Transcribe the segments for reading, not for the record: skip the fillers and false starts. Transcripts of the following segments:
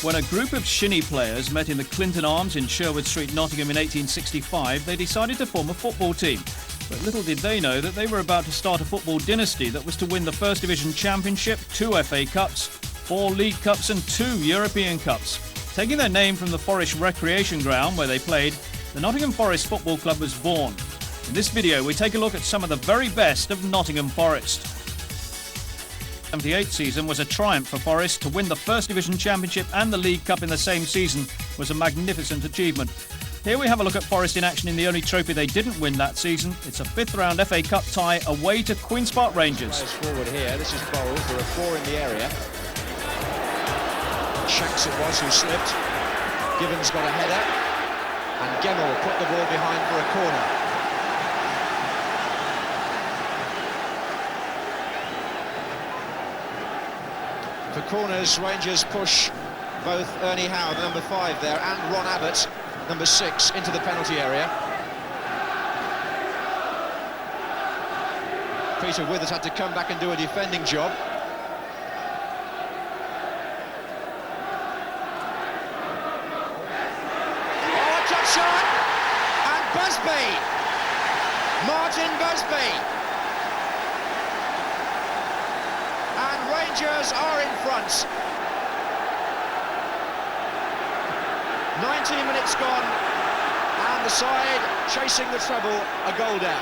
When a group of shinny players met in the Clinton Arms in Sherwood Street, Nottingham in 1865, they decided to form a football team. But little did they know that they were about to start a football dynasty that was to win the First Division Championship, 2 FA Cups, 4 League Cups and 2 European Cups. Taking their name from the Forest Recreation Ground where they played, the Nottingham Forest Football Club was born. In this video we take a look at some of the very best of Nottingham Forest. The 78 season was a triumph for Forest. To win the First Division Championship and the League Cup in the same season was a magnificent achievement. Here we have a look at Forest in action in the only trophy they didn't win that season. It's a 5th round FA Cup tie away to Queen's Park Rangers. Forward here, this is Bowles, there are 4 in the area. Shanks it was who slipped. Gibbons got a header, and Gemmell put the ball behind for a corner. For corners, Rangers push both Ernie Howe, the number 5 there, and Ron Abbott, number 6, into the penalty area. Peter Withers had to come back and do a defending job. Oh, a touch shot! And Busby! Martin Busby! And Rangers are in front. 19 minutes gone, and the side chasing the treble, a goal down.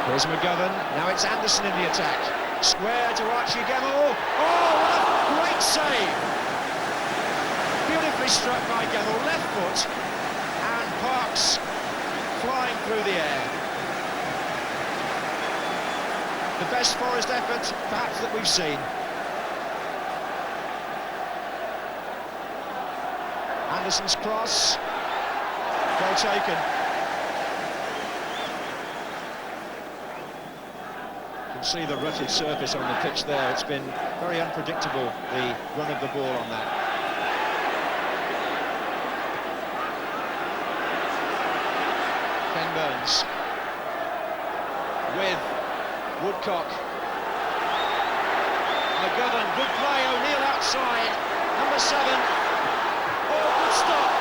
Here's McGovern, now it's Anderson in the attack. Square to Archie Gemmell. Oh, what a great save! Beautifully struck by Gemmell, left foot, and Parks flying through the air. The best Forest effort, perhaps, that we've seen. Anderson's cross, well taken. You can see the rutted surface on the pitch there. It's been very unpredictable, the run of the ball on that. Ken Burns with Woodcock. McGovern, good play, O'Neill outside, number 7. Oh, good stop!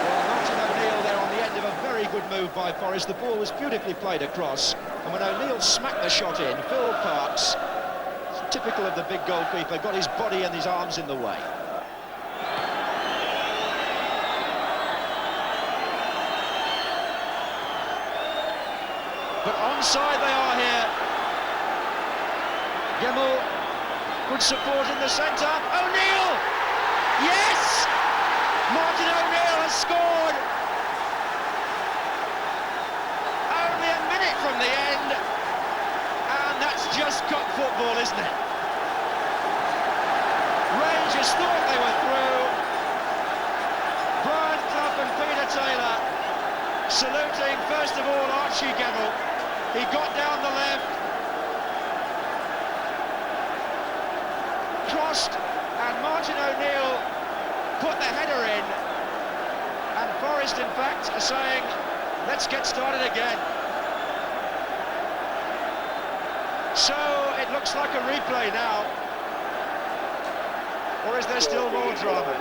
Well, Martin O'Neill there on the end of a very good move by Forest. The ball was beautifully played across, and when O'Neill smacked the shot in, Phil Parks, typical of the big goalkeeper, got his body and his arms in the way. But onside they are here. Gemmell, good support in the centre. O'Neill! Yes! Martin O'Neill has scored! Only a minute from the end, and that's just cup football, isn't it? Rangers thought they were through. Brian Clough and Peter Taylor saluting, first of all, Archie Gemmell. He got down the left, crossed, and Martin O'Neill put the header in. And Forest, in fact, are saying, let's get started again. So it looks like a replay now. Or is there still more drama?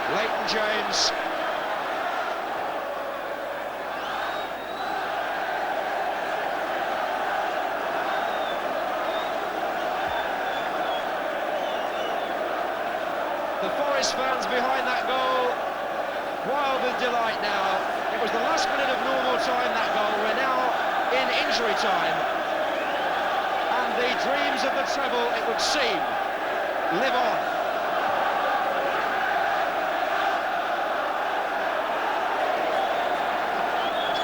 Leighton James. The Forest fans behind that goal, wild with delight now. It was the last minute of normal time, that goal. We're now in injury time. And the dreams of the treble, it would seem, live on.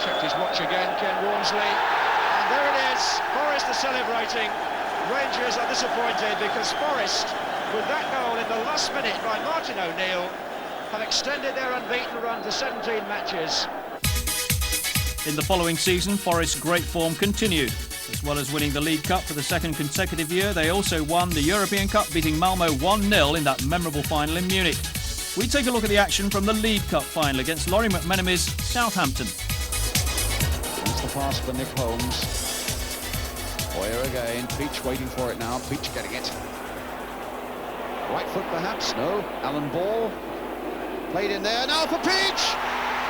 Checked his watch again, Ken Walmsley, and there it is. Forest are celebrating. Rangers are disappointed because Forest, with that goal in the last minute by Martin O'Neill, have extended their unbeaten run to 17 matches. In the following season, Forest's great form continued. As well as winning the League Cup for the 2nd consecutive year, they also won the European Cup, beating Malmo 1-0 in that memorable final in Munich. We take a look at the action from the League Cup final against Laurie McMenemy's Southampton. the pass for Nick Holmes. Boyer again, Peach waiting for it now, Peach getting it. Right foot perhaps, no, Alan Ball. Played in there, now for Peach!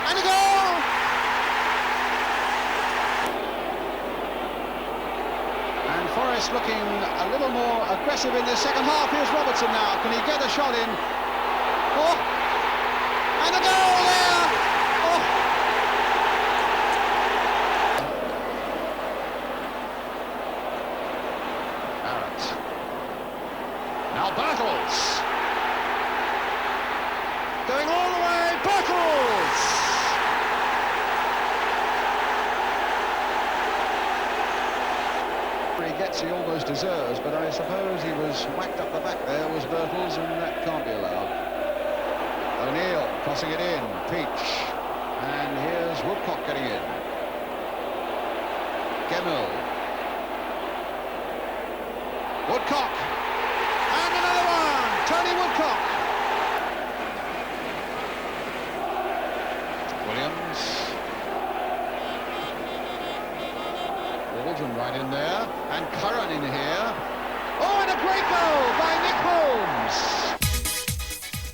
And a goal! And Forest looking a little more aggressive in the second half. Here's Robertson now, can he get a shot in? Oh! And a goal there! Oh! Now Bertels. Going all the way, Bertels! He gets, he almost deserves, but I suppose he was whacked up the back there, was Bertels, and that can't be allowed. O'Neill crossing it in, Peach. And here's Woodcock getting in. Gemmell. Woodcock. And another one, Tony Woodcock. Williams. Waldron right in there, and Curran in here. Oh, and a great goal by Nick Holmes.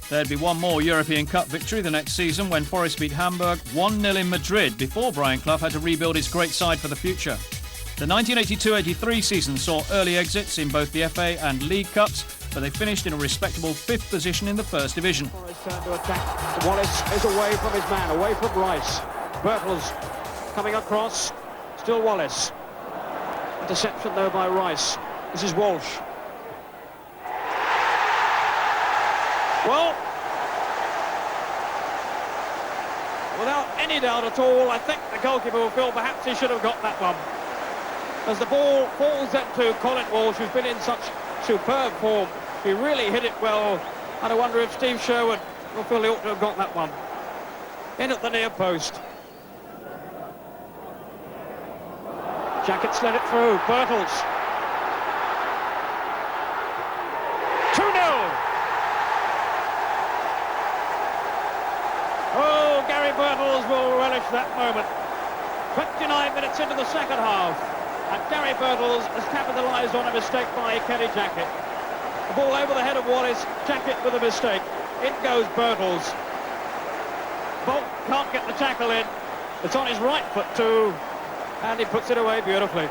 There'd be one more European Cup victory the next season when Forest beat Hamburg 1-0 in Madrid before Brian Clough had to rebuild his great side for the future. The 1982-83 season saw early exits in both the FA and League Cups, but they finished in a respectable 5th position in the First Division. Forest turned to attack. Wallace is away from his man, away from Rice. Bertels coming across, still Wallace. Interception though by Rice. This is Walsh. Well, without any doubt at all, I think the goalkeeper will feel perhaps he should have got that one. As the ball falls then to Colin Walsh, who's been in such superb form, he really hit it well, and I wonder if Steve Sherwood will feel he ought to have got that one. In at the near post. Jacket slid it through, Bertels. 2-0! Oh, Gary Bertels will relish that moment. 29 minutes into the second half, and Gary Bertels has capitalised on a mistake by Kenny Jacket. The ball over the head of Wallace, Jacket with a mistake. In goes Bertels. Bolt can't get the tackle in. It's on his right foot too, and he puts it away beautifully.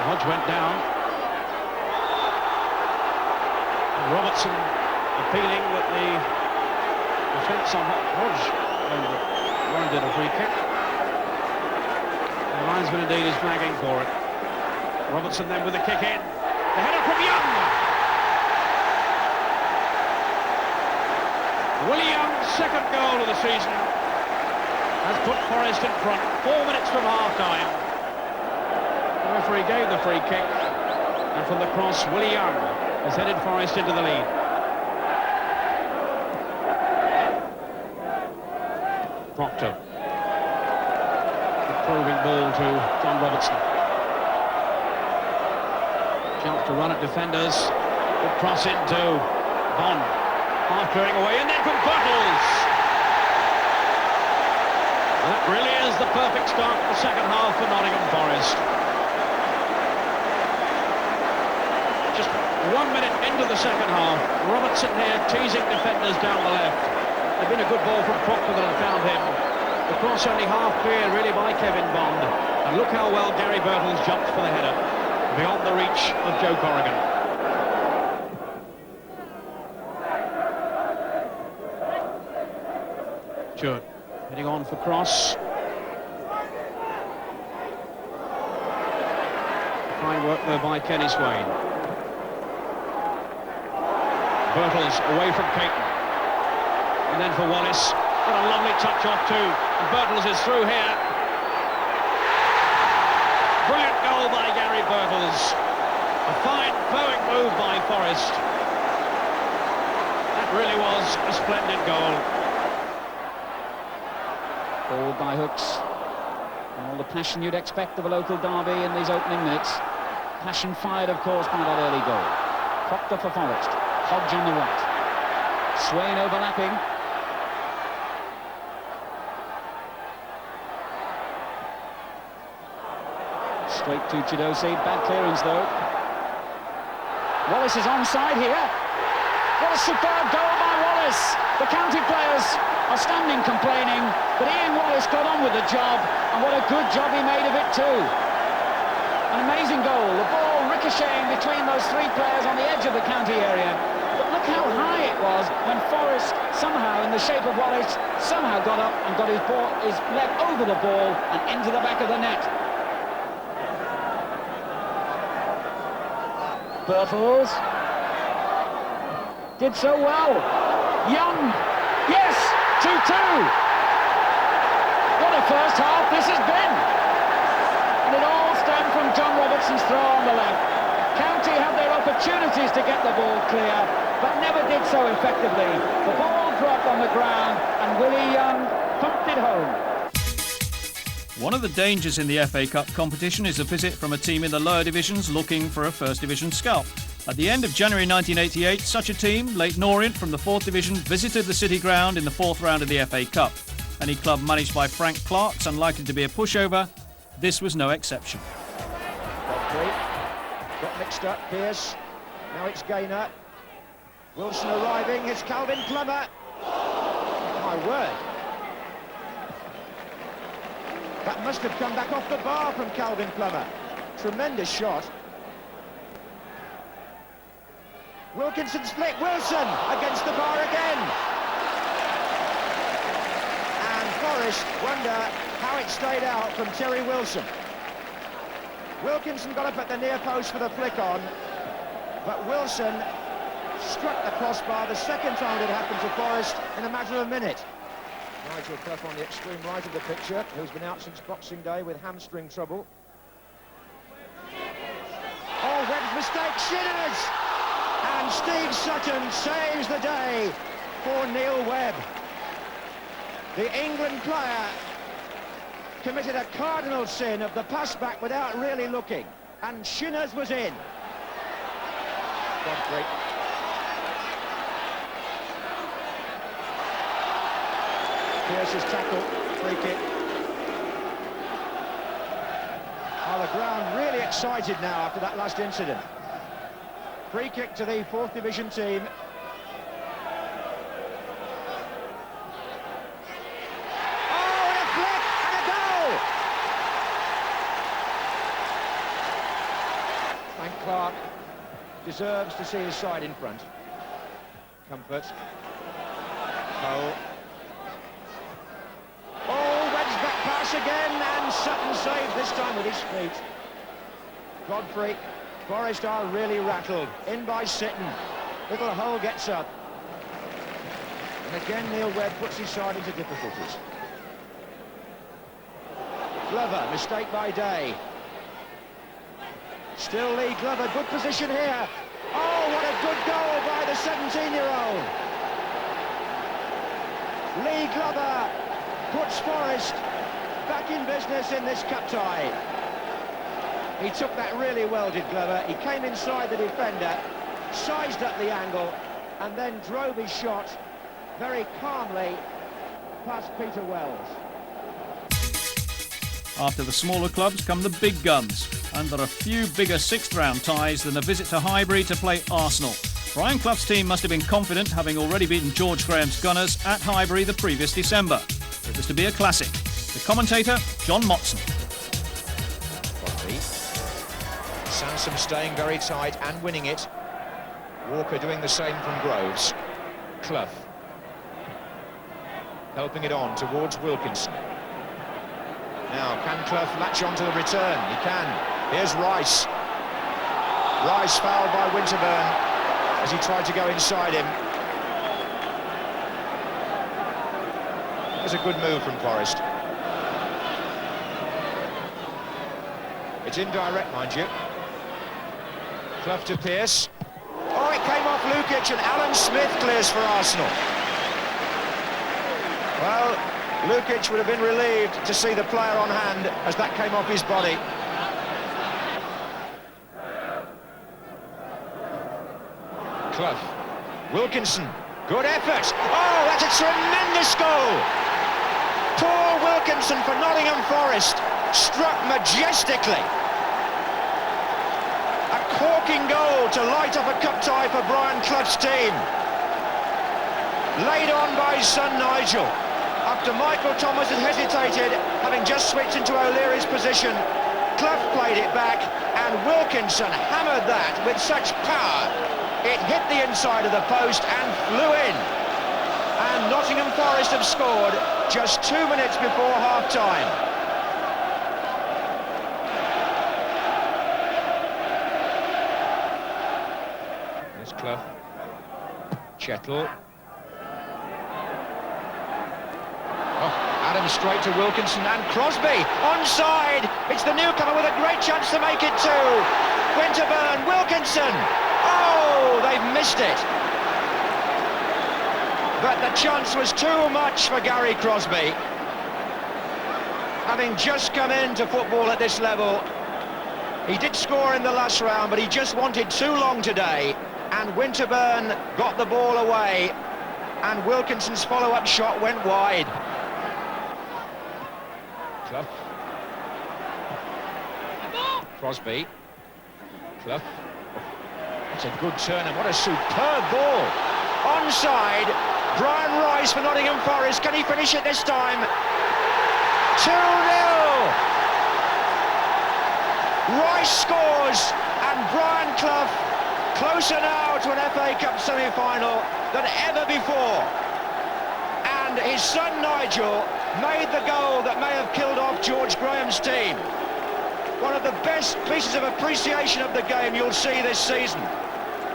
Hodge went down. Robertson appealing that the defence on Hodge warranted a free kick. The linesman indeed is flagging for it. Robertson then with the kick in. The header from Young. Willie Young's second goal of the season has put Forest in front. 4 minutes from half-time. The referee gave the free kick, and from the cross, Willie Young has headed Forest into the lead. Proctor. Probing ball to John Robertson. Chance to run at defenders. Good cross into Bond. Half clearing away, and then from Bertels. And that really is the perfect start to the second half for Nottingham Forest. Just 1 minute into the second half. Robertson here teasing defenders down the left. There'd been a good ball from Proctor that had found him. The cross only half cleared really by Kevin Bond. And look how well Gary Bertels jumped for the header. Beyond the reach of Joe Corrigan. Stewart heading on for cross. Fine work there by Kenny Swain. Bertels away from Caton. And then for Wallace. What a lovely touch off too. And Bertels is through here. Brilliant goal by Gary Bertels. A fine flowing move by Forest. That really was a splendid goal. Forward by Hooks. And all the passion you'd expect of a local derby in these opening minutes. Passion fired, of course, by that early goal. Proctor for Forest. Hodge on the right. Swain overlapping. Straight to Chidosi, bad clearance though. Wallace is onside here. What a superb goal by Wallace! The county players are standing complaining, but Ian Wallace got on with the job, and what a good job he made of it too. An amazing goal, the ball ricocheting between those three players on the edge of the county area. But look how high it was when Forrest, somehow in the shape of Wallace, somehow got up and got his leg over the ball and into the back of the net. Birtles did so well. Young, yes, 2-2. What a first half this has been. And it all stemmed from John Robertson's throw on the left. County had their opportunities to get the ball clear, but never did so effectively. The ball dropped on the ground and Willie Young pumped it home. One of the dangers in the FA Cup competition is a visit from a team in the lower divisions looking for a First Division scalp. At the end of January 1988, such a team, Leyton Orient from the 4th Division, visited the City Ground in the 4th round of the FA Cup. Any club managed by Frank Clark's unlikely to be a pushover. This was no exception. Got mixed up, Pearce. Now it's Gaynor. Wilson arriving, it's Calvin Plummer. My word. That must have come back off the bar from Calvin Plummer. Tremendous shot. Wilkinson's flick, Wilson against the bar again. And Forrest wonder how it stayed out from Terry Wilson. Wilkinson got up at the near post for the flick on, but Wilson struck the crossbar the second time it happened to Forrest in a matter of a minute. Nigel Clough on the extreme right of the picture, who's been out since Boxing Day with hamstring trouble. Oh, Webb's mistake, Shinners! And Steve Sutton saves the day for Neil Webb. The England player committed a cardinal sin of the pass back without really looking, and Shinners was in. Godfrey. Pearce's tackle, free kick. Oh, the ground really excited now after that last incident. Free kick to the 4th Division team. Oh, and a flick and a goal! Frank Clark deserves to see his side in front. Comfort. Cole. Oh, Webb's back pass again, and Sutton saved this time with his feet. Godfrey. Forest are really rattled. In by Sitton. Little Hull gets up. And again Neil Webb puts his side into difficulties. Glover, mistake by Day. Still Lee Glover, good position here. Oh, what a good goal by the 17-year-old. Lee Glover puts Forest back in business in this cup tie. He took that really well, did Glover. He came inside the defender, sized up the angle, and then drove his shot very calmly past Peter Wells. After the smaller clubs come the big guns, and there are few bigger 6th round ties than a visit to Highbury to play Arsenal. Brian Clough's team must have been confident, having already beaten George Graham's Gunners at Highbury the previous December. It was to be a classic. The commentator, John Motson. Sansom staying very tight and winning it. Walker doing the same from Groves. Clough helping it on towards Wilkinson. Now, can Clough latch on to the return? He can. Here's Rice. Rice fouled by Winterburn as he tried to go inside him. It was a good move from Forrest. It's indirect, mind you. Clough to Pearce. Oh, it came off Lukic, and Alan Smith clears for Arsenal. Well, Lukic would have been relieved to see the player on hand as that came off his body. Clough. Wilkinson. Good effort. Oh, that's a tremendous goal. Paul Wilkinson for Nottingham Forest. Struck majestically. looking goal to light up a cup tie for Brian Clough's team. Laid on by his son Nigel. After Michael Thomas had hesitated, having just switched into O'Leary's position, Clough played it back, and Wilkinson hammered that with such power. It hit the inside of the post and flew in. And Nottingham Forest have scored just 2 minutes before half-time. There's Clough. Chettle. Adams straight to Wilkinson and Crosby, onside. It's the newcomer with a great chance to make it too. Winterburn, Wilkinson. Oh, they've missed it. But the chance was too much for Gary Crosby. Having just come into football at this level, he did score in the last round, but he just wanted too long today. And Winterburn got the ball away, and Wilkinson's follow-up shot went wide. Clough. Crosby. Clough. That's a good turn, and what a superb ball. Onside, Brian Rice for Nottingham Forest. Can he finish it this time? 2-0! Rice scores, and Brian Clough closer now to an FA Cup semi-final than ever before. And his son Nigel made the goal that may have killed off George Graham's team. One of the best pieces of appreciation of the game you'll see this season.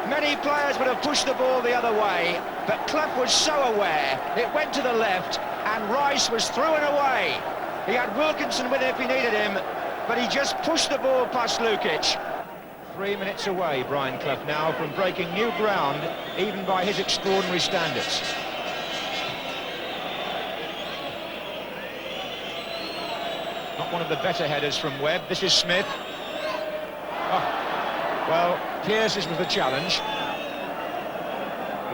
Many players would have pushed the ball the other way, but Clough was so aware, it went to the left, and Rice was through and away. He had Wilkinson with him if he needed him, but he just pushed the ball past Lukic. 3 minutes away, Brian Clough now, from breaking new ground, even by his extraordinary standards. Not one of the better headers from Webb. This is Smith. Oh, well, Pearce's was the challenge.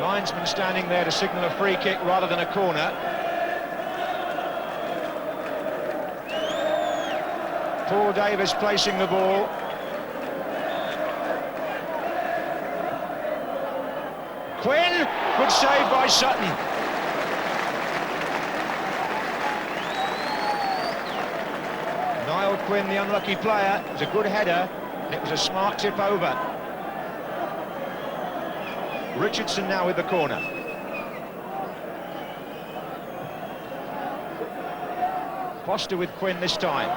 Linesman standing there to signal a free kick rather than a corner. Paul Davis placing the ball. Quinn, good save by Sutton. Niall Quinn, the unlucky player, it was a good header, and it was a smart tip over. Richardson now with the corner. Foster with Quinn this time.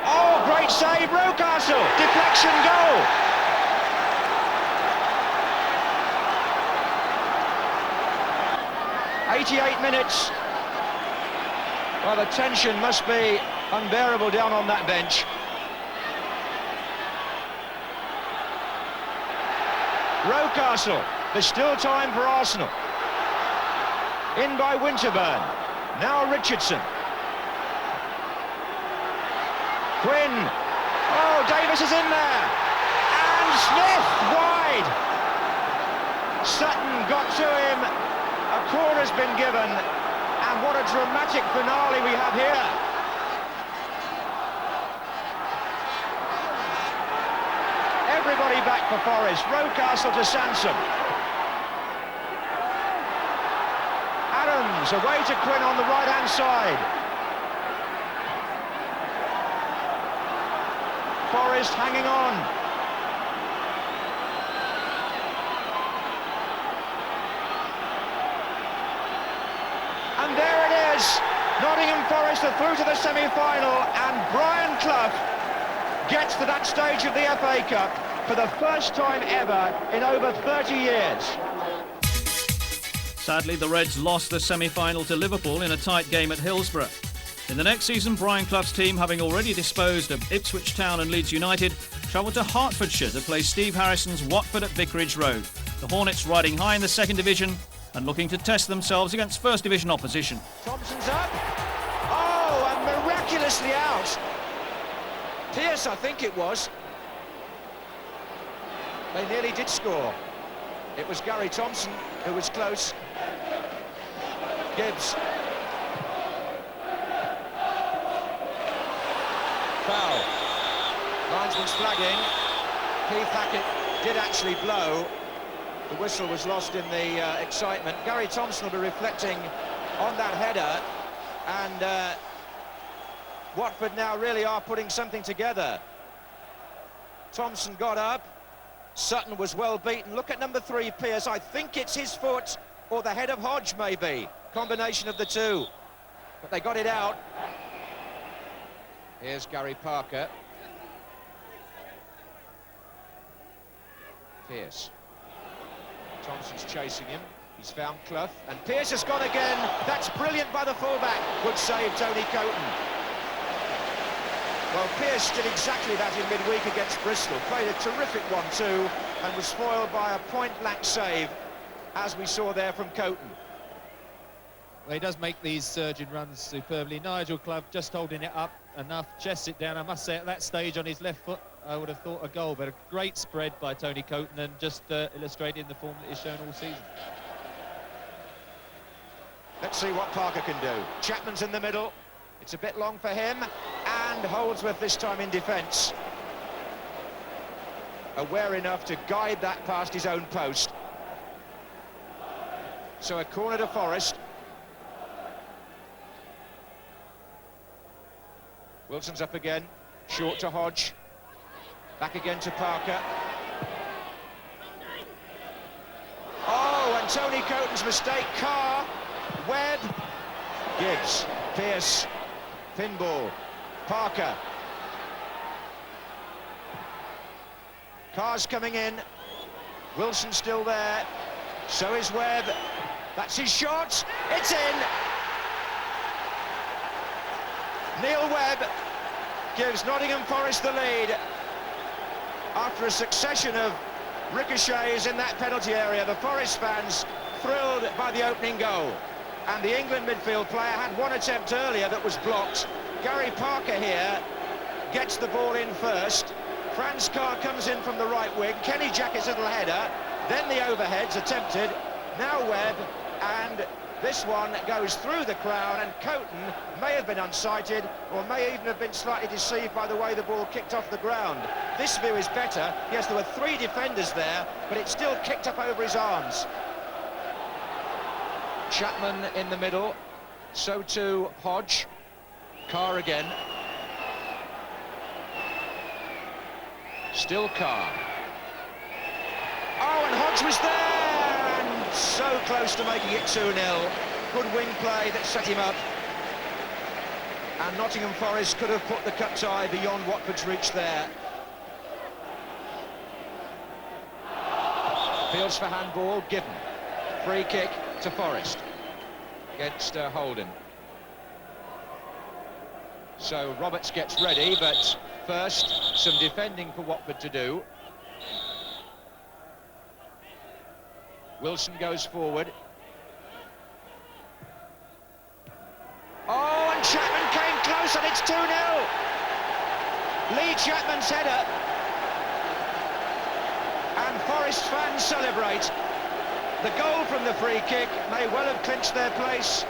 Oh, great save, Rocastle! Deflection goal! '88 minutes. Well, the tension must be unbearable down on that bench. Rocastle, there's still time for Arsenal. In by Winterburn. Now Richardson. Quinn. Oh, Davis is in there. And Smith wide. Sutton got to him. A corner's been given. And what a dramatic finale we have here. Everybody back for Forest. Rocastle to Sansom. Adams away to Quinn on the right-hand side. Forest hanging on. And there it is. Nottingham Forest are through to the semi-final, and Brian Clough gets to that stage of the FA Cup for the first time ever in over 30 years. Sadly, the Reds lost the semi-final to Liverpool in a tight game at Hillsborough. In the next season, Brian Clough's team, having already disposed of Ipswich Town and Leeds United, travelled to Hertfordshire to play Steve Harrison's Watford at Vicarage Road. The Hornets riding high in the second division and looking to test themselves against first division opposition. Thompson's up. Oh, and miraculously out. Pearce, I think it was. They nearly did score. It was Gary Thompson who was close. Gibbs. Foul. Linesman's flagging. Keith Hackett did actually blow. The whistle was lost in the excitement. Gary Thompson will be reflecting on that header, and Watford now really are putting something together. Thompson got up, Sutton was well beaten. Look at number 3, Pearce. I think it's his foot or the head of Hodge, maybe. Combination of the two. But they got it out. Here's Gary Parker. Pearce. Thompson's chasing him. He's found Clough, and Pearce has gone again. That's brilliant by the fullback. Good save, Tony Coton. Well, Pearce did exactly that in midweek against Bristol. Played a terrific 1-2 and was spoiled by a point-blank save, as we saw there from Coton. Well, he does make these surging runs superbly. Nigel Clough just holding it up enough, chests it down. I must say, at that stage on his left foot, I would have thought a goal, but a great spread by Tony Coton, and just illustrating the form that he's shown all season. Let's see what Parker can do. Chapman's in the middle. It's a bit long for him, and Holdsworth this time in defence. Aware enough to guide that past his own post. So a corner to Forest. Wilson's up again, short to Hodge. Back again to Parker. Oh, and Tony Coton's mistake. Carr, Webb, Gibbs, Pearce, pinball, Parker. Carr's coming in. Wilson still there. So is Webb. That's his shot. It's in. Neil Webb gives Nottingham Forest the lead after a succession of ricochets in that penalty area. The Forest fans thrilled by the opening goal, and the England midfield player had one attempt earlier that was blocked. Gary Parker here gets the ball in first. Franz Carr comes in from the right wing. Kenny Jackett's little header, then the overheads attempted. Now Webb, and this one goes through the crowd, and Coton may have been unsighted, or may even have been slightly deceived by the way the ball kicked off the ground. This view is better. Yes, there were 3 defenders there, but it still kicked up over his arms. Chapman in the middle, so too Hodge. Carr again. Still Carr. Oh, and Hodge was there, and so close to making it 2-0. Good wing play that set him up. And Nottingham Forest could have put the cup tie beyond Watford's reach there. Fields for handball, given. Free kick to Forest against Holden. So Roberts gets ready, but first some defending for Watford to do. Wilson goes forward. Oh, and Chapman came close, and it's 2-0. Lee Chapman's header. And Forest fans celebrate. The goal from the free kick may well have clinched their place.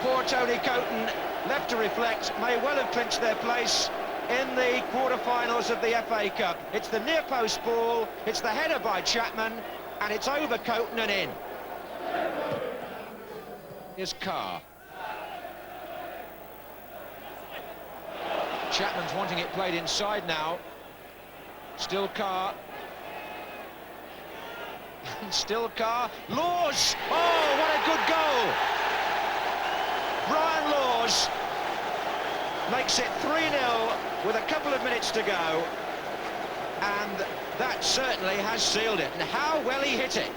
Poor Tony Coton, left to reflect, may well have clinched their place in the quarter-finals of the FA Cup. It's the near-post ball, it's the header by Chapman, and it's over Coton and in. Here's Carr. Chapman's wanting it played inside now. Still Carr. Still Carr. Laws! Oh, what a good goal! Brian Laws makes it 3-0 with a couple of minutes to go, and that certainly has sealed it. And how well he hit it.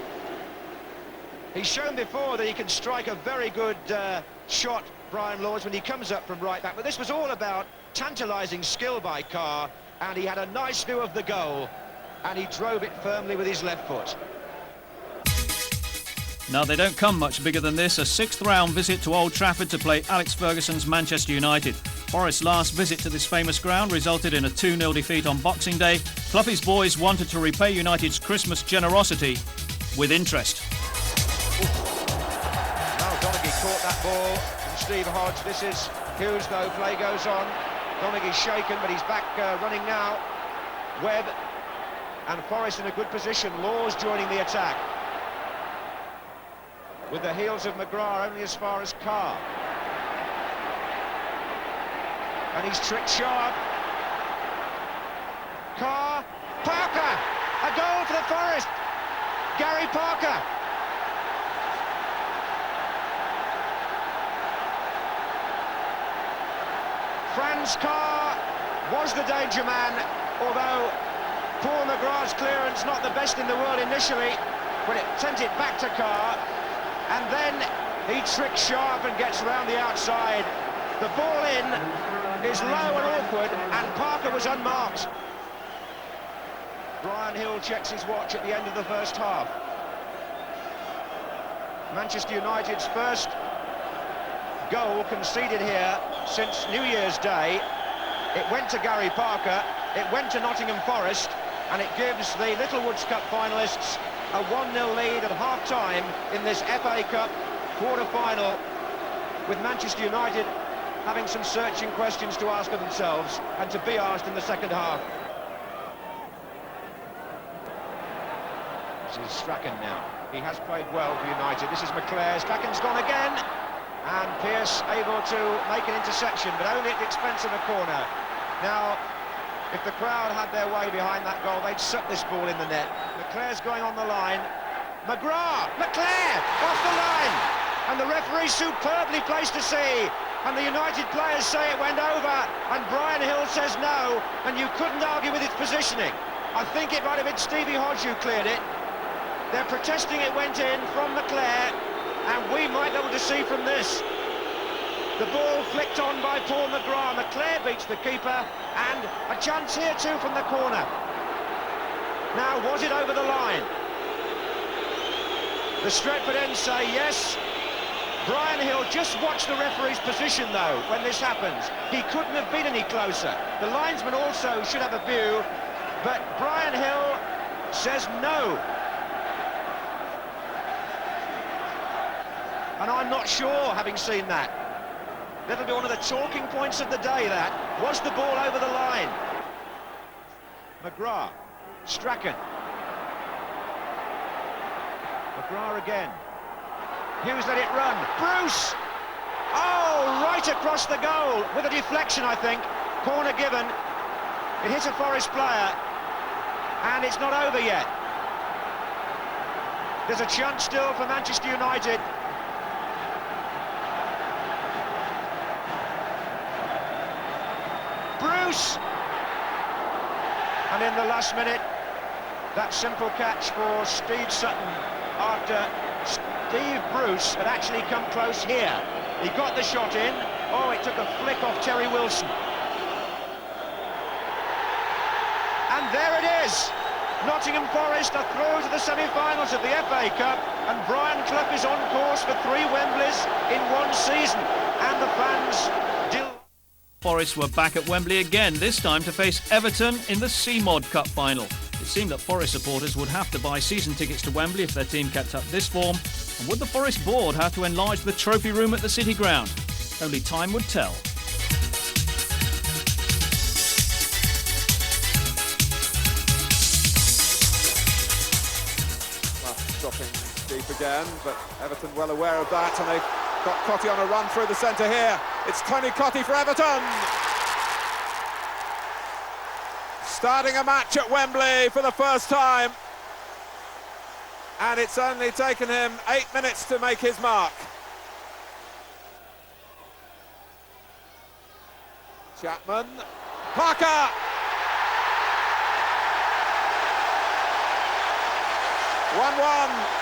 He's shown before that he can strike a very good shot, Brian Laws, when he comes up from right back, but this was all about tantalising skill by Carr, and he had a nice view of the goal, and he drove it firmly with his left foot. Now, they don't come much bigger than this, a 6th round visit to Old Trafford to play Alex Ferguson's Manchester United. Forest's last visit to this famous ground resulted in a 2-0 defeat on Boxing Day. Cloughey's boys wanted to repay United's Christmas generosity with interest. Now Donaghy caught that ball from Steve Hodge. This is Hughes, though. Play goes on. Donaghy's shaken, but he's back running now. Webb And Forest in a good position. Laws joining the attack. With the heels of McGrath only as far as Carr. And he's tricked sharp. Carr. Parker! A goal for the Forest! Gary Parker! Franz Carr was the danger man, although Paul McGrath's clearance not the best in the world initially, but it sent it back to Carr, and then he tricks sharp and gets round the outside. The ball in is low and awkward, and Parker was unmarked. Brian Hill checks his watch at the end of the first half. Manchester United's first goal conceded here since New Year's Day. It went to Gary Parker, it went to Nottingham Forest, and it gives the Littlewoods Cup finalists a 1-0 lead at half-time in this FA Cup quarter-final, with Manchester United having some searching questions to ask of themselves and to be asked in the second half. This is Strachan now. He has played well for United. This is McClare. Strachan's gone again. And Pearce able to make an interception, but only at the expense of a corner. Now, if the crowd had their way behind that goal, they'd suck this ball in the net. McClare's going on the line. McGrath! McClare! Off the line! And the referee superbly placed to see. And the United players say it went over, and Brian Hill says no, and you couldn't argue with its positioning. I think it might have been Stevie Hodge who cleared it. They're protesting it went in from McClare, and we might be able to see from this. The ball flicked on by Paul McGrath. McClare beats the keeper, and a chance here too from the corner. Now, was it over the line? The Stretford end say yes. Brian Hill, just watch the referee's position though when this happens. He couldn't have been any closer. The linesman also should have a view, but Brian Hill says no. And I'm not sure, having seen that. That'll be one of the talking points of the day, that. Was the ball over the line? McGrath, Strachan. McGrath again. Hughes let it run. Bruce! Oh, right across the goal with a deflection, I think. Corner given. It hit a Forest player, and it's not over yet. There's a chance still for Manchester United. Bruce! And in the last minute, that simple catch for Steve Sutton after Steve Bruce had actually come close here. He got the shot in. Oh, it took a flick off Terry Wilson. And there it is. Nottingham Forest are through to the semi-finals of the FA Cup, and Brian Clough is on course for 3 Wembleys in one season. And the fans... Forest were back at Wembley again, this time to face Everton in the C-Mod Cup final. It seemed that Forest supporters would have to buy season tickets to Wembley if their team kept up this form. And would the Forest board have to enlarge the trophy room at the City Ground? Only time would tell. Dropping deep again, but Everton well aware of that, and they've got Cottee on a run through the centre here. It's Tony Cottee for Everton. Starting a match at Wembley for the first time. And it's only taken him 8 minutes to make his mark. Chapman. Parker! One-one.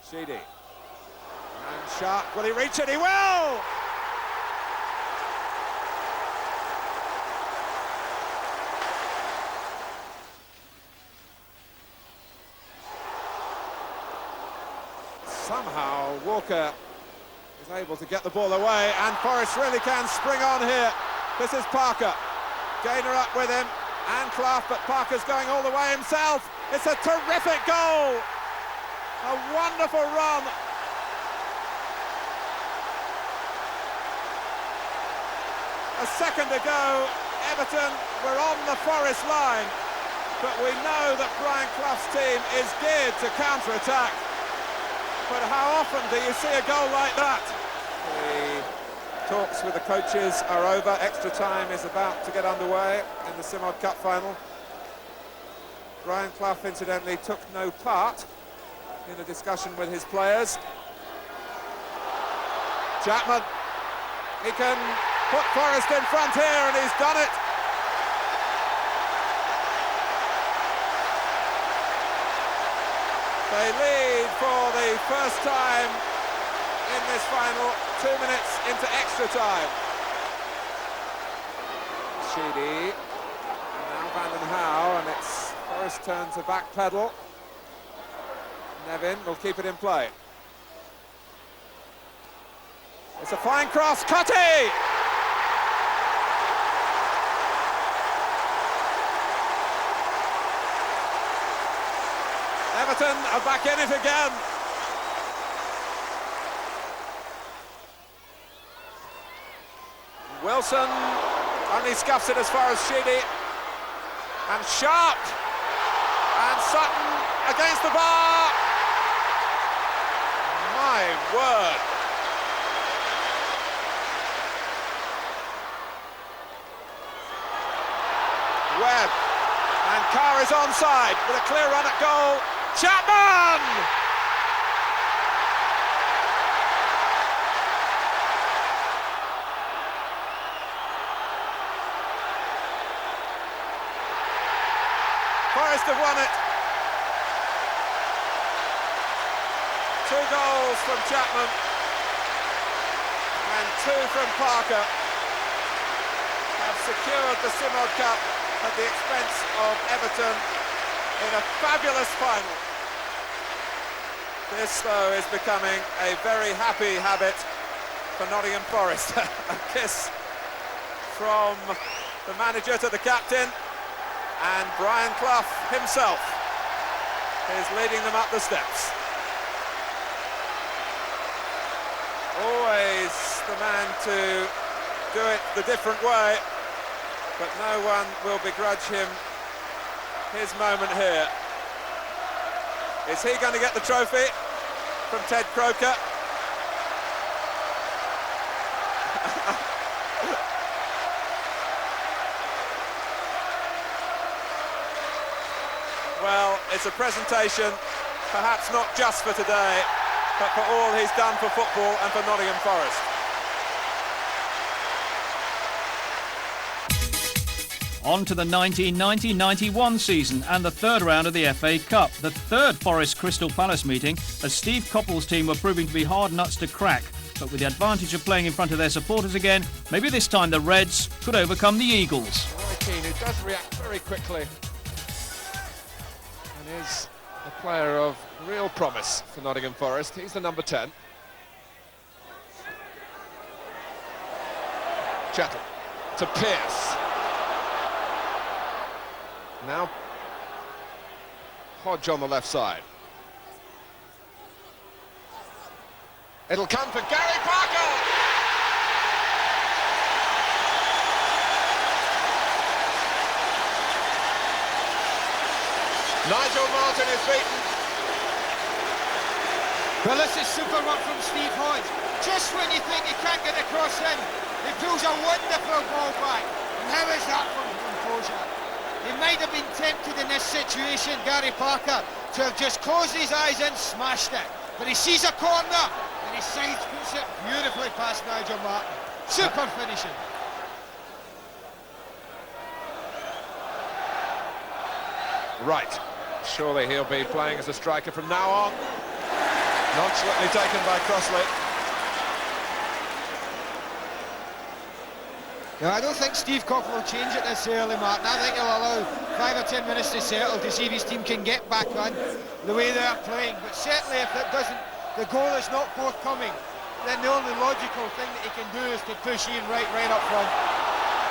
Sheedy. And Sharp, will he reach it? He will! Somehow Walker is able to get the ball away, and Forest really can spring on here. This is Parker. Gainer up with him, and Clough, but Parker's going all the way himself. It's a terrific goal! A wonderful run. a second ago, Everton were on the Forest line, but we know that Brian Clough's team is geared to counter-attack. But how often do you see a goal like that? The talks with the coaches are over. Extra time is about to get underway in the Simod Cup final. Brian Clough, incidentally, took no part in a discussion with his players. Chapman, he can put Forest in front here, and he's done it. They lead for the first time in this final, 2 minutes into extra time. Sheedy, now Van den Houw, and it's Forest turn to back pedal. Nevin will keep it in play. It's a fine cross, Cotty! Everton are back in it again. Wilson only scuffs it as far as Sheedy. And Sharp. And Sutton against the bar. My word. Webb. And Carr is onside with a clear run at goal. Chapman! Forest have won it. 2 goals from Chapman and 2 from Parker have secured the Simod Cup at the expense of Everton in a fabulous final. This, though, is becoming a very happy habit for Nottingham Forest. A kiss from the manager to the captain, and Brian Clough himself is leading them up the steps. Always the man to do it the different way, but no one will begrudge him his moment here. Is he going to get the trophy from Ted Croker? Well, it's a presentation, perhaps not just for today, but for all he's done for football and for Nottingham Forest. On to the 1990-91 season and the third round of the FA Cup, the third Forest Crystal Palace meeting, as Steve Coppell's team were proving to be hard nuts to crack. But with the advantage of playing in front of their supporters again, maybe this time the Reds could overcome the Eagles. Roy Keane, who does react very quickly, and is a player of real promise for Nottingham Forest. He's the number 10. Chettle to Pearce. Now Hodge on the left side. It'll come for Gary Parker! Nigel Martin is beaten. Well, this is super work from Steve Hodge. Just when you think he can't get the cross in, he pulls a wonderful ball back. And how is that from composure? He might have been tempted in this situation, Gary Parker, to have just closed his eyes and smashed it. But he sees a corner, and he sides puts it beautifully past Nigel Martin. Super finishing. Right. Surely he'll be playing as a striker from now on. Nonchalantly taken by Crossley. Yeah, I don't think Steve Coppell will change it this early, Martin. I think he'll allow 5 or 10 minutes to settle to see if his team can get back on the way they are playing. But certainly if it doesn't, the goal is not forthcoming, then the only logical thing that he can do is to push Ian right up front.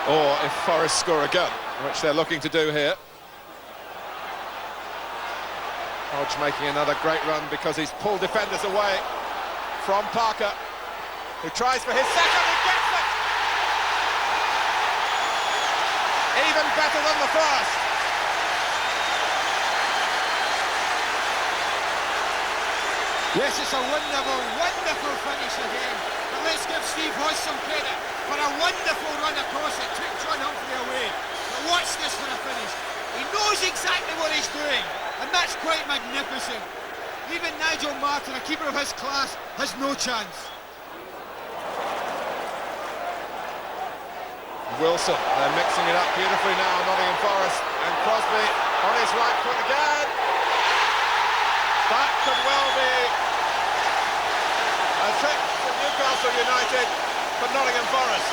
Or if Forest score a gun, which they're looking to do here. Hodge making another great run because he's pulled defenders away from Parker, who tries for his second and gets it! even better than the first. Yes, it's a wonderful, wonderful finish again. But let's give Steve Hodge some credit for a wonderful run across it. Took John Humphrey away. But watch this for a finish. He knows exactly what he's doing, and that's quite magnificent. Even Nigel Martin, a keeper of his class, has no chance. Wilson, they're mixing it up beautifully now, Nottingham Forest, and Crosby on his right foot again. That could well be a trick for Newcastle United, but Nottingham Forest.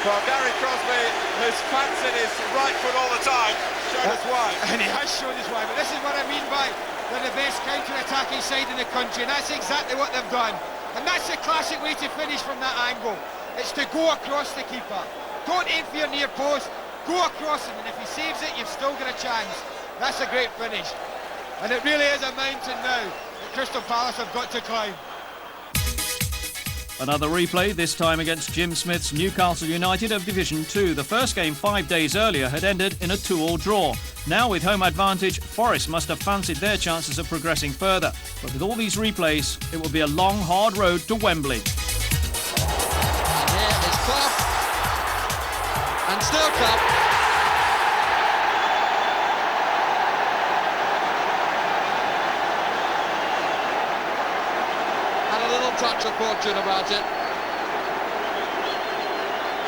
Well, Gary Crosby, who's fancied his right foot all the time, showed us why. And he has shown us why, but this is what I mean by they're the best counter-attacking side in the country, and that's exactly what they've done. And that's the classic way to finish from that angle. It's to go across the keeper. Don't aim for your near post, go across him, and if he saves it, you've still got a chance. That's a great finish. And it really is a mountain now that Crystal Palace have got to climb. Another replay, this time against Jim Smith's Newcastle United of Division 2. The first game 5 days earlier had ended in a 2-2 draw. Now with home advantage, Forest must have fancied their chances of progressing further. But with all these replays, it will be a long, hard road to Wembley. And here is Clough. And still Clough. Touch of fortune about it.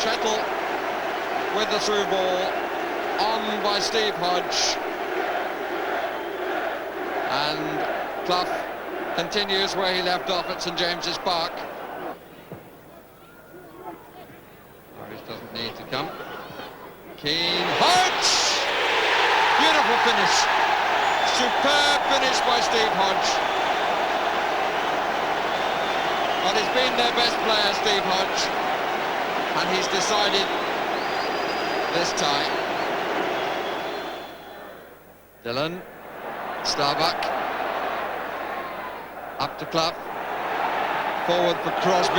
Chettle with the through ball, on by Steve Hodge, and Clough continues where he left off at St James's Park. Norris doesn't need to come. Keane, Hodge! Beautiful finish. Superb finish by Steve Hodge. But he's been their best player, Steve Hodge, and he's decided this time. Dillon, Starbuck, up to Clough, forward for Crosby.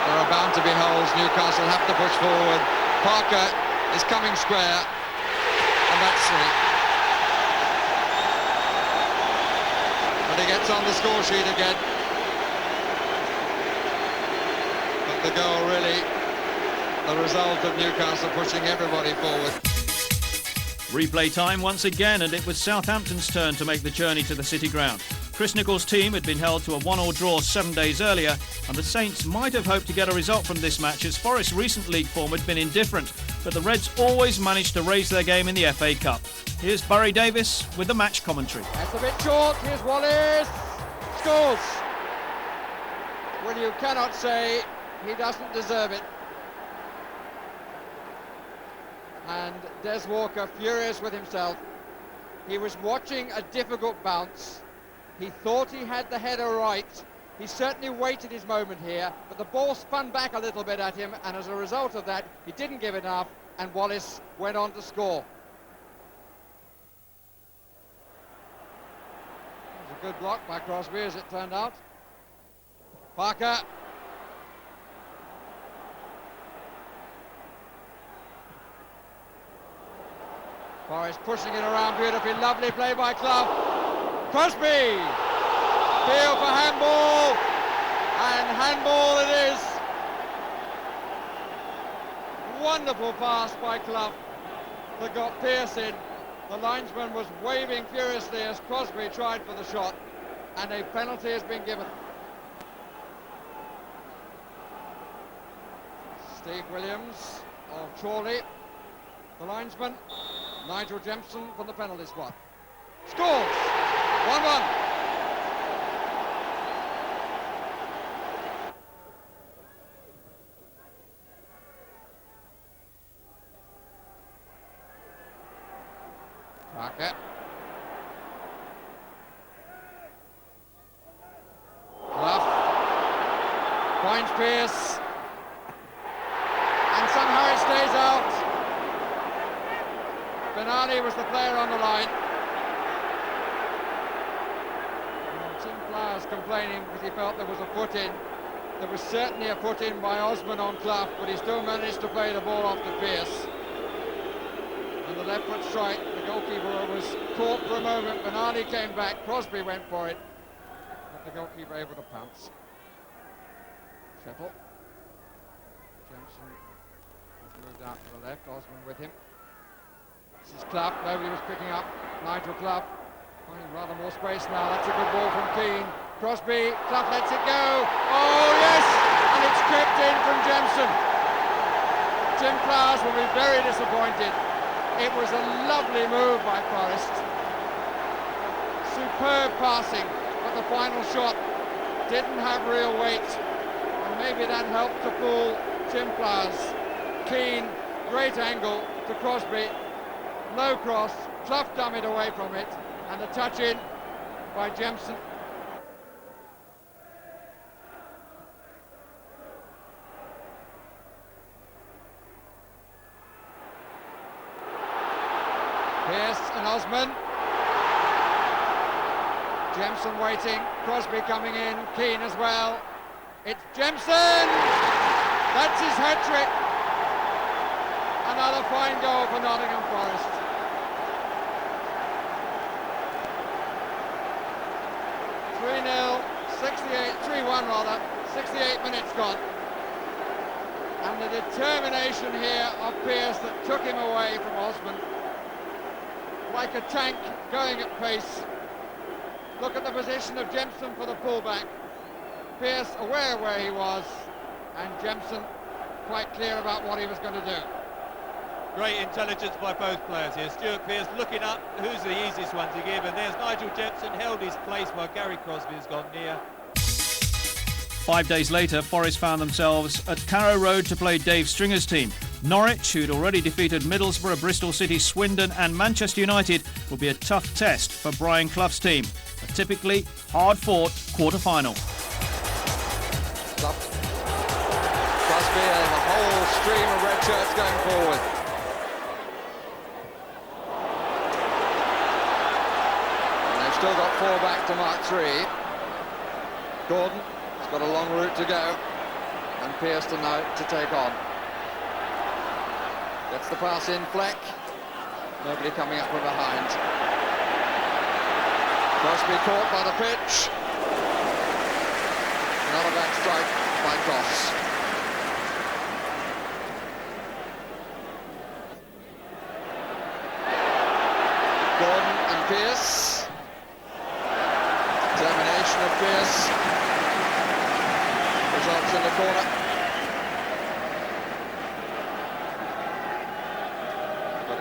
There are bound to be holes. Newcastle have to push forward. Parker is coming square, and that's three. But he gets on the score sheet again. But the goal really the result of Newcastle pushing everybody forward. Replay time once again, and it was Southampton's turn to make the journey to the City Ground. Chris Nicholls' team had been held to a 1-1 draw 7 days earlier, and the Saints might have hoped to get a result from this match as Forest's recent league form had been indifferent, but the Reds always managed to raise their game in the FA Cup. Here's Barry Davis with the match commentary. That's a bit short. Here's Wallace. Scores. Well, you cannot say he doesn't deserve it. And Des Walker furious with himself. He was watching a difficult bounce. He thought he had the header right. He certainly waited his moment here, but the ball spun back a little bit at him, and as a result of that, he didn't give enough, and Wallace went on to score. It was a good block by Crosby, as it turned out. Parker. Forrest pushing it around beautifully. Lovely play by Clough. Crosby! Field for handball. And handball it is. Wonderful pass by Clough that got Pearce in. The linesman was waving furiously as Crosby tried for the shot. And a penalty has been given. Steve Williams of Chorley, the linesman. Nigel Jempson from the penalty spot. Scores! 1-1. Parker. Clough. Finds Pearce. And somehow it stays out. Benali was the player on the line. And Tim Flowers complaining because he felt there was a foot in. There was certainly a put in by Osman on Clough, but he still managed to play the ball off to Pearce. And the left foot strike, the goalkeeper was caught for a moment. Benani came back, Crosby went for it, but the goalkeeper able to pounce. Chettle. Jensen has moved out to the left, Osman with him. This is Clough, nobody was picking up. Nigel Clough finding rather more space now. That's a good ball from Keane. Crosby, Clough lets it go. Oh yes, and it's crept in from Jemson. Tim Clowes will be very disappointed. It was a lovely move by Forrest. Superb passing, but the final shot didn't have real weight. And maybe that helped to fool Tim Clowes. Keane, great angle to Crosby. Low cross, Clough dummied away from it, and the touch in by Jemson. Pearce and Osman. Jemson waiting, Crosby coming in, Keane as well. It's Jemson! That's his hat-trick. Another fine goal for Nottingham Forest. Three-one rather, 68 minutes gone. And the determination here of Pearce that took him away from Osman. Like a tank going at pace. Look at the position of Jemson for the pullback. Pearce aware where he was, and Jemson quite clear about what he was going to do. Great intelligence by both players here. Stuart Pearce looking up who's the easiest one to give, and there's Nigel Jemson held his place while Gary Crosby has gone near. 5 days later, Forest found themselves at Carrow Road to play Dave Stringer's team. Norwich, who'd already defeated Middlesbrough, Bristol City, Swindon and Manchester United, will be a tough test for Brian Clough's team. A typically hard-fought quarter-final. Crosby and the whole stream of red shirts going forward. And they've still got 4 back to mark 3. Gordon has got a long route to go, and Pearce to take on. Gets the pass in, Fleck. Nobody coming up from behind. Crosby caught by the pitch. Another back strike by Goss. Gordon and Pearce. Determination of Pearce. Results in the corner.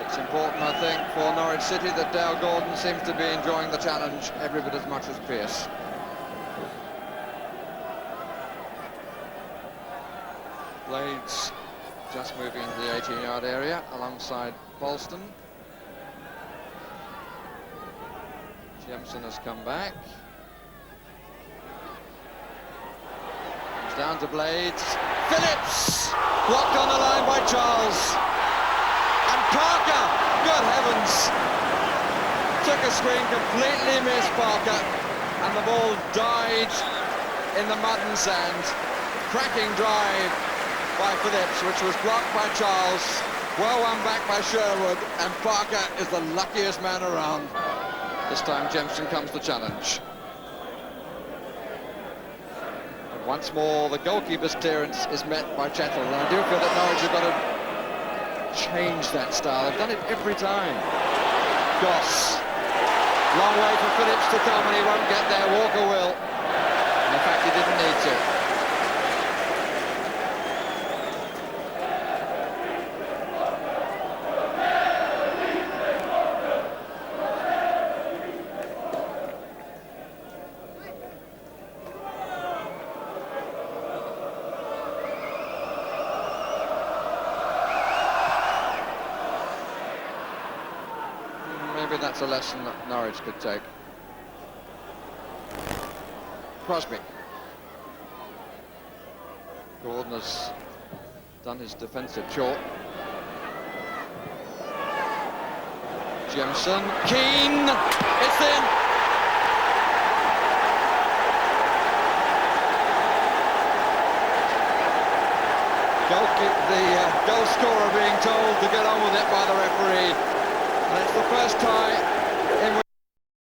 It's important, I think, for Norwich City that Dale Gordon seems to be enjoying the challenge every bit as much as Pearce. Blades just moving into the 18-yard area alongside Polston. Jemson has come back. Comes down to Blades. Phillips! Blocked on the line by Charles. Parker, good heavens, took a screen, completely missed Parker, and the ball died in the mud and sand. Cracking drive by Phillips, which was blocked by Charles, well won back by Sherwood, and Parker is the luckiest man around. This time Jemson comes to challenge. And once more the goalkeeper's clearance is met by Chettle, and I do feel that Norwich have got to change that style. They've done it every time. Goss. Long way for Phillips to come, and he won't get there. Walker will. And in fact, he didn't need to. Maybe that's a lesson that Norwich could take. Crosby. Gordon has done his defensive chore. Jemson, Keane, it's in. The goal scorer being told to get on with it by the referee. And it's the first tie